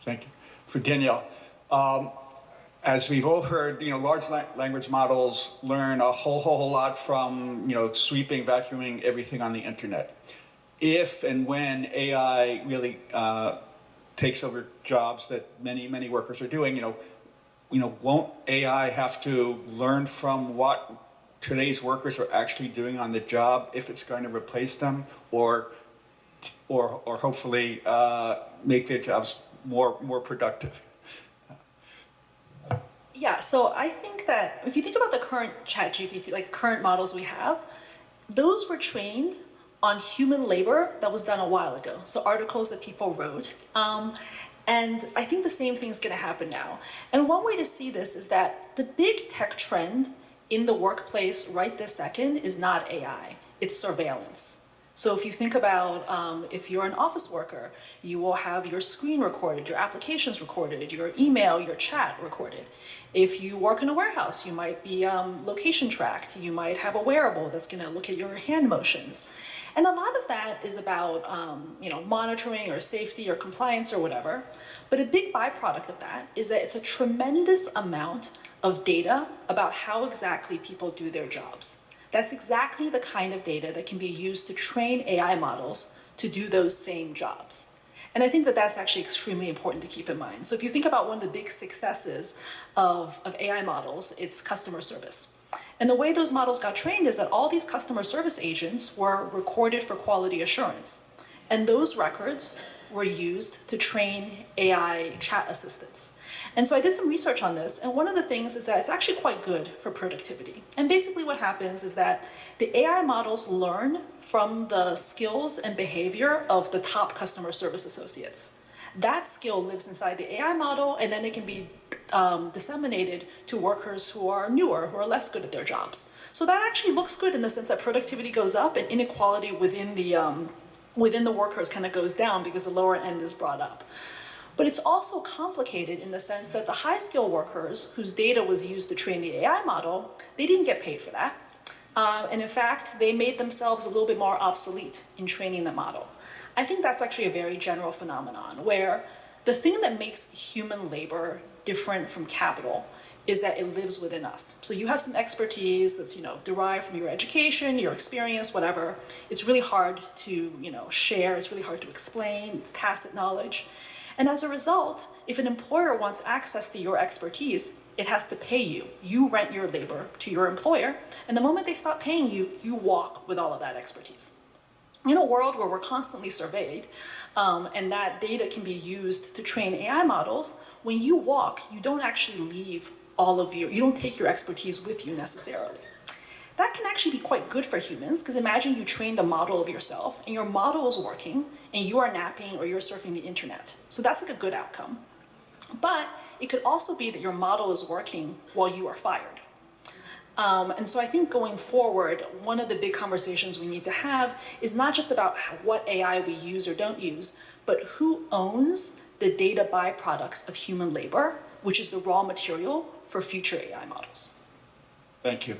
Thank you. For Danielle, as we've all heard, large language models learn a whole lot from, sweeping, vacuuming everything on the internet. If and when AI really takes over jobs that many workers are doing, won't AI have to learn from what today's workers are actually doing on the job if it's going to replace them, or hopefully make their jobs more productive? Yeah, so I think that if you think about the current ChatGPT, like current models we have, those were trained on human labor that was done a while ago. So articles that people wrote. And I think the same thing is going to happen now. And one way to see this is that the big tech trend in the workplace right this second is not AI, it's surveillance. So if you think about if you're an office worker, you will have your screen recorded, your applications recorded, your email, your chat recorded. If you work in a warehouse, you might be location tracked. You might have a wearable that's going to look at your hand motions. And a lot of that is about monitoring or safety or compliance or whatever. But a big byproduct of that is that it's a tremendous amount of data about how exactly people do their jobs. That's exactly the kind of data that can be used to train AI models to do those same jobs. And I think that that's actually extremely important to keep in mind. So if you think about one of the big successes of AI models, it's customer service. And the way those models got trained is that all these customer service agents were recorded for quality assurance. And those records were used to train AI chat assistants. And so I did some research on this, and one of the things is that it's actually quite good for productivity. And basically what happens is that the AI models learn from the skills and behavior of the top customer service associates. That skill lives inside the AI model, and then it can be disseminated to workers who are newer, who are less good at their jobs. So that actually looks good in the sense that productivity goes up and inequality within the workers kind of goes down because the lower end is brought up. But it's also complicated in the sense that the high-skill workers whose data was used to train the AI model, they didn't get paid for that. And in fact, they made themselves a little bit more obsolete in training the model. I think that's actually a very general phenomenon where the thing that makes human labor different from capital is that it lives within us. So you have some expertise that's derived from your education, your experience, whatever. It's really hard to share. It's really hard to explain. It's tacit knowledge. And as a result, if an employer wants access to your expertise, it has to pay you. You rent your labor to your employer, and the moment they stop paying you, you walk with all of that expertise. In a world where we're constantly surveyed, and that data can be used to train AI models, when you walk, you don't actually leave you don't take your expertise with you necessarily. That can actually be quite good for humans, because imagine you trained a model of yourself, and your model is working, and you are napping or you're surfing the internet. So that's like a good outcome. But it could also be that your model is working while you are fired. And so I think going forward, one of the big conversations we need to have is not just about what AI we use or don't use, but who owns the data byproducts of human labor, which is the raw material for future AI models. Thank you.